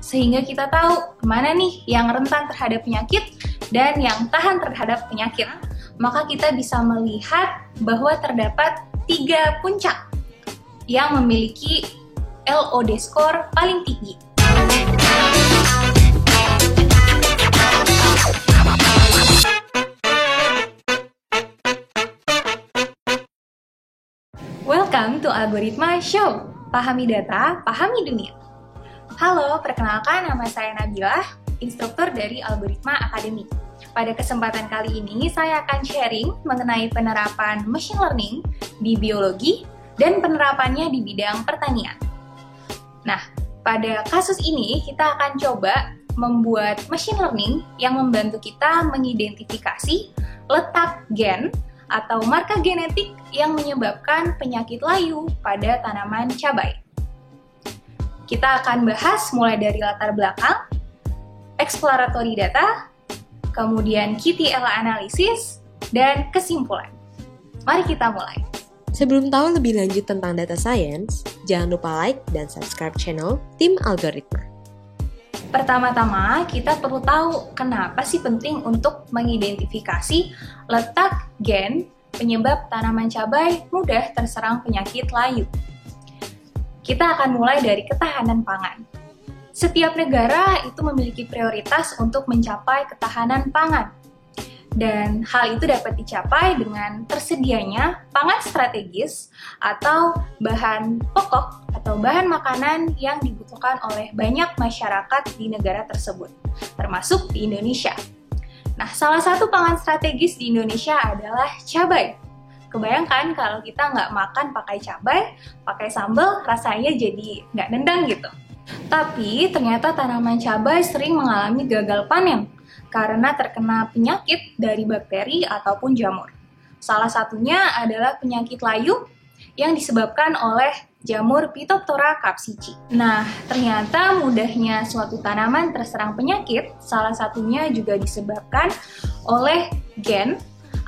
sehingga kita tahu mana nih yang rentan terhadap penyakit dan yang tahan terhadap penyakit. Maka kita bisa melihat bahwa terdapat 3 puncak yang memiliki LOD score paling tinggi. Welcome to Algoritma Show. Pahami data, pahami dunia. Halo, perkenalkan nama saya Nabilah, instruktur dari Algoritma Academy. Pada kesempatan kali ini, saya akan sharing mengenai penerapan machine learning di biologi dan penerapannya di bidang pertanian. Nah, pada kasus ini kita akan coba membuat machine learning yang membantu kita mengidentifikasi letak gen atau marka genetik yang menyebabkan penyakit layu pada tanaman cabai. Kita akan bahas mulai dari latar belakang, exploratory data, kemudian QTL analisis, dan kesimpulan. Mari kita mulai. Sebelum tahu lebih lanjut tentang data science, jangan lupa like dan subscribe channel Tim Algoritma. Pertama-tama, kita perlu tahu kenapa sih penting untuk mengidentifikasi letak gen penyebab tanaman cabai mudah terserang penyakit layu. Kita akan mulai dari ketahanan pangan. Setiap negara itu memiliki prioritas untuk mencapai ketahanan pangan. Dan hal itu dapat dicapai dengan tersedianya pangan strategis atau bahan pokok atau bahan makanan yang dibutuhkan oleh banyak masyarakat di negara tersebut, termasuk di Indonesia. Nah, salah satu pangan strategis di Indonesia adalah cabai. Kebayangkan kalau kita nggak makan pakai cabai, pakai sambal, rasanya jadi nggak nendang gitu. Tapi ternyata tanaman cabai sering mengalami gagal panen karena terkena penyakit dari bakteri ataupun jamur. Salah satunya adalah penyakit layu yang disebabkan oleh jamur Phytophthora capsicum. Nah, ternyata mudahnya suatu tanaman terserang penyakit, salah satunya juga disebabkan oleh gen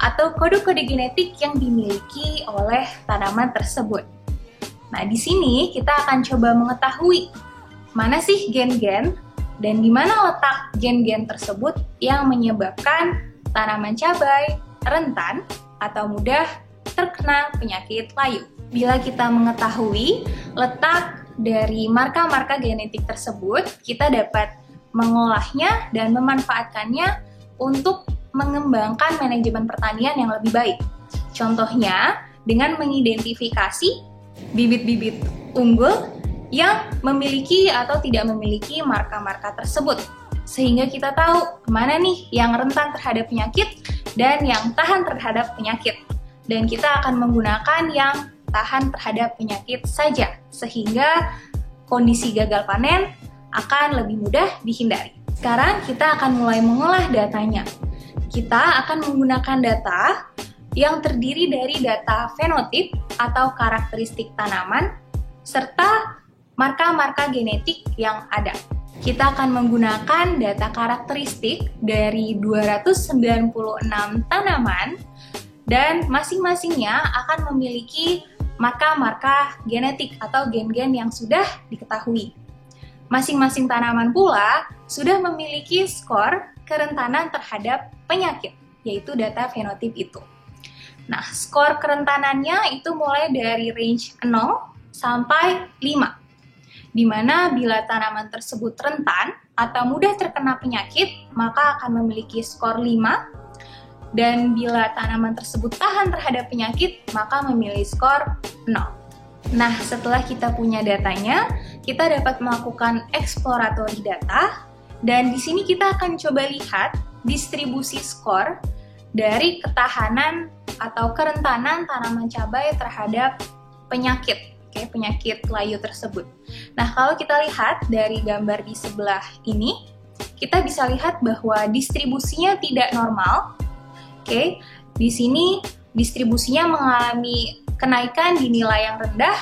atau kode-kode genetik yang dimiliki oleh tanaman tersebut. Nah, di sini kita akan coba mengetahui mana sih gen-gen dan di mana letak gen-gen tersebut yang menyebabkan tanaman cabai rentan atau mudah terkena penyakit layu. Bila kita mengetahui letak dari marka-marka genetik tersebut, kita dapat mengolahnya dan memanfaatkannya untuk mengembangkan manajemen pertanian yang lebih baik. Contohnya, dengan mengidentifikasi bibit-bibit unggul yang memiliki atau tidak memiliki marka-marka tersebut. Sehingga kita tahu mana nih yang rentan terhadap penyakit dan yang tahan terhadap penyakit. Dan kita akan menggunakan yang tahan terhadap penyakit saja, sehingga kondisi gagal panen akan lebih mudah dihindari. Sekarang kita akan mulai mengolah datanya. Kita akan menggunakan data yang terdiri dari data fenotip atau karakteristik tanaman, serta marka-marka genetik yang ada. Kita akan menggunakan data karakteristik dari 296 tanaman, dan masing-masingnya akan memiliki marka-marka genetik atau gen-gen yang sudah diketahui. Masing-masing tanaman pula sudah memiliki skor kerentanan terhadap penyakit, yaitu data fenotip itu. Nah, skor kerentanannya itu mulai dari range 0 sampai 5, di mana bila tanaman tersebut rentan atau mudah terkena penyakit, maka akan memiliki skor 5, dan bila tanaman tersebut tahan terhadap penyakit, maka memiliki skor 0. Nah, setelah kita punya datanya, kita dapat melakukan exploratory data, dan di sini kita akan coba lihat distribusi skor dari ketahanan atau kerentanan tanaman cabai terhadap penyakit, penyakit layu tersebut. Nah, kalau kita lihat dari gambar di sebelah ini, kita bisa lihat bahwa distribusinya tidak normal. Di sini distribusinya mengalami kenaikan di nilai yang rendah,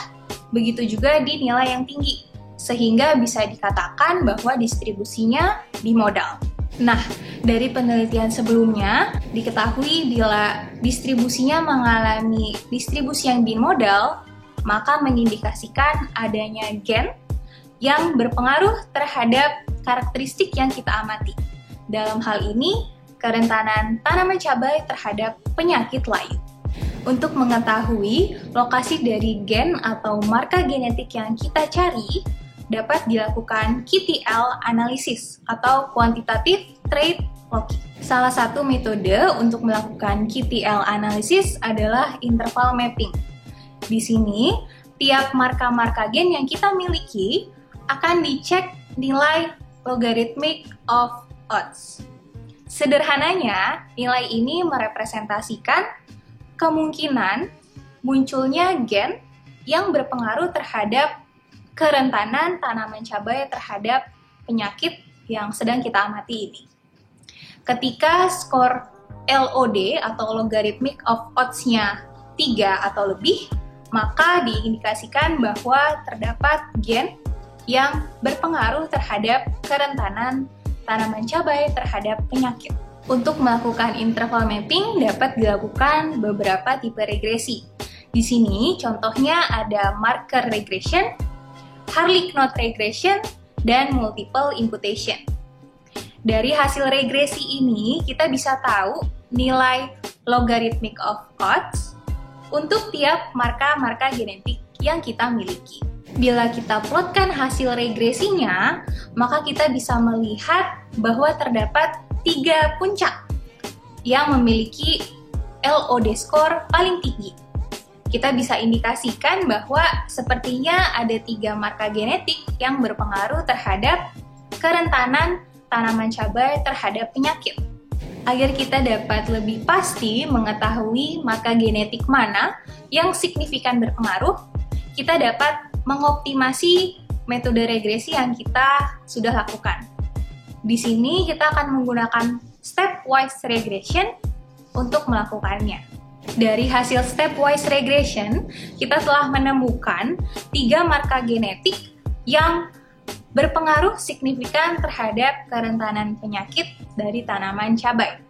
begitu juga di nilai yang tinggi, sehingga bisa dikatakan bahwa distribusinya bimodal. Nah, dari penelitian sebelumnya, diketahui bila distribusinya mengalami distribusi yang bimodal, maka mengindikasikan adanya gen yang berpengaruh terhadap karakteristik yang kita amati. Dalam hal ini, kerentanan tanaman cabai terhadap penyakit layu. Untuk mengetahui lokasi dari gen atau marka genetik yang kita cari, dapat dilakukan QTL analysis atau Quantitative Trait Loci. Salah satu metode untuk melakukan QTL analysis adalah interval mapping. Di sini, tiap marka-marka gen yang kita miliki akan dicek nilai logarithmic of odds. Sederhananya, nilai ini merepresentasikan kemungkinan munculnya gen yang berpengaruh terhadap kerentanan tanaman cabai terhadap penyakit yang sedang kita amati ini. Ketika skor LOD atau logarithmic of odds-nya 3 atau lebih, maka diindikasikan bahwa terdapat gen yang berpengaruh terhadap kerentanan tanaman cabai terhadap penyakit. Untuk melakukan interval mapping dapat dilakukan beberapa tipe regresi. Di sini contohnya ada marker regression, Hartley-Knott regression, dan multiple imputation. Dari hasil regresi ini kita bisa tahu nilai logarithmic of odds untuk tiap marka-marka genetik yang kita miliki. Bila kita plotkan hasil regresinya, maka kita bisa melihat bahwa terdapat 3 puncak yang memiliki LOD score paling tinggi. Kita bisa indikasikan bahwa sepertinya ada 3 marka genetik yang berpengaruh terhadap kerentanan tanaman cabai terhadap penyakit. Agar kita dapat lebih pasti mengetahui marka genetik mana yang signifikan berpengaruh, kita dapat mengoptimasi metode regresi yang kita sudah lakukan. Di sini kita akan menggunakan stepwise regression untuk melakukannya. Dari hasil stepwise regression, kita telah menemukan 3 marka genetik yang berpengaruh signifikan terhadap kerentanan penyakit dari tanaman cabai.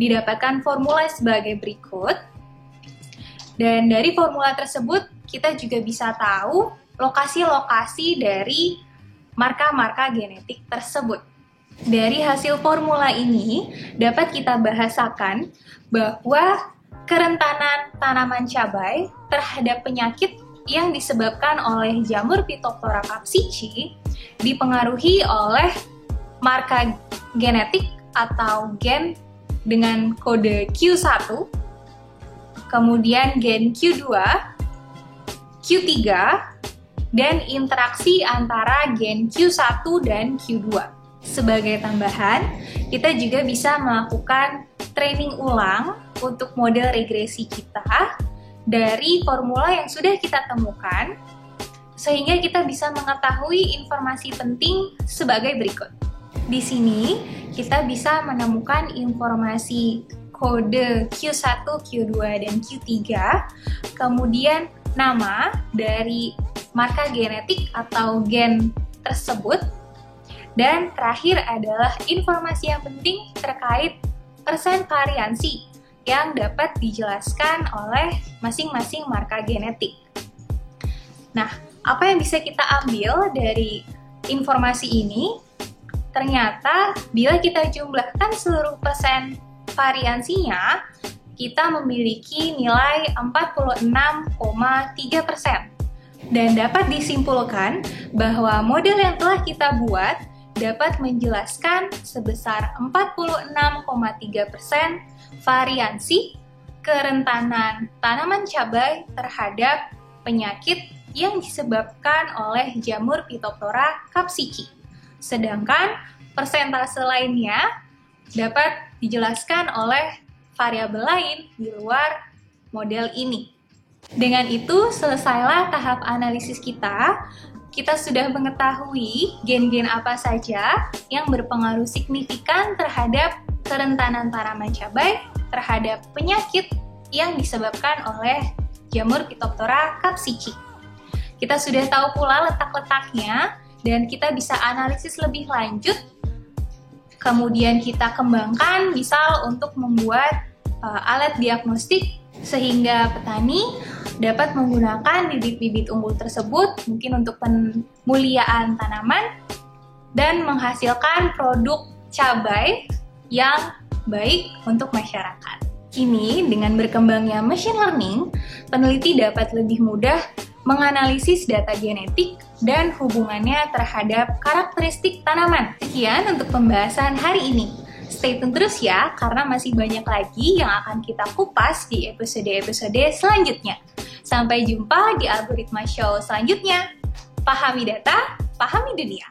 Didapatkan formula sebagai berikut. Dan dari formula tersebut, kita juga bisa tahu lokasi-lokasi dari marka-marka genetik tersebut. Dari hasil formula ini, dapat kita bahasakan bahwa kerentanan tanaman cabai terhadap penyakit yang disebabkan oleh jamur Phytophthora capsici dipengaruhi oleh marka genetik atau gen dengan kode Q1, kemudian gen Q2, Q3, dan interaksi antara gen Q1 dan Q2. Sebagai tambahan, kita juga bisa melakukan training ulang untuk model regresi kita dari formula yang sudah kita temukan, sehingga kita bisa mengetahui informasi penting sebagai berikut. Di sini, kita bisa menemukan informasi kode Q1, Q2, dan Q3, kemudian nama dari marka genetik atau gen tersebut, dan terakhir adalah informasi yang penting terkait persen variansi yang dapat dijelaskan oleh masing-masing marka genetik. Nah, apa yang bisa kita ambil dari informasi ini? Ternyata bila kita jumlahkan seluruh persen variansinya, kita memiliki nilai 46,3%. Dan dapat disimpulkan bahwa model yang telah kita buat dapat menjelaskan sebesar 46,3% variansi kerentanan tanaman cabai terhadap penyakit yang disebabkan oleh jamur Phytophthora capsici. Sedangkan persentase lainnya dapat dijelaskan oleh variabel lain di luar model ini. Dengan itu, selesailah tahap analisis kita. Kita sudah mengetahui gen-gen apa saja yang berpengaruh signifikan terhadap kerentanan tanaman cabai terhadap penyakit yang disebabkan oleh jamur Phytophthora capsici. Kita sudah tahu pula letak-letaknya, dan kita bisa analisis lebih lanjut. Kemudian kita kembangkan misal untuk membuat alat diagnostik sehingga petani dapat menggunakan bibit-bibit unggul tersebut mungkin untuk pemuliaan tanaman dan menghasilkan produk cabai yang baik untuk masyarakat. Kini, dengan berkembangnya machine learning, peneliti dapat lebih mudah menganalisis data genetik dan hubungannya terhadap karakteristik tanaman. Sekian untuk pembahasan hari ini. Stay tune terus ya, karena masih banyak lagi yang akan kita kupas di episode-episode selanjutnya. Sampai jumpa di Algoritma Show selanjutnya. Pahami data, pahami dunia.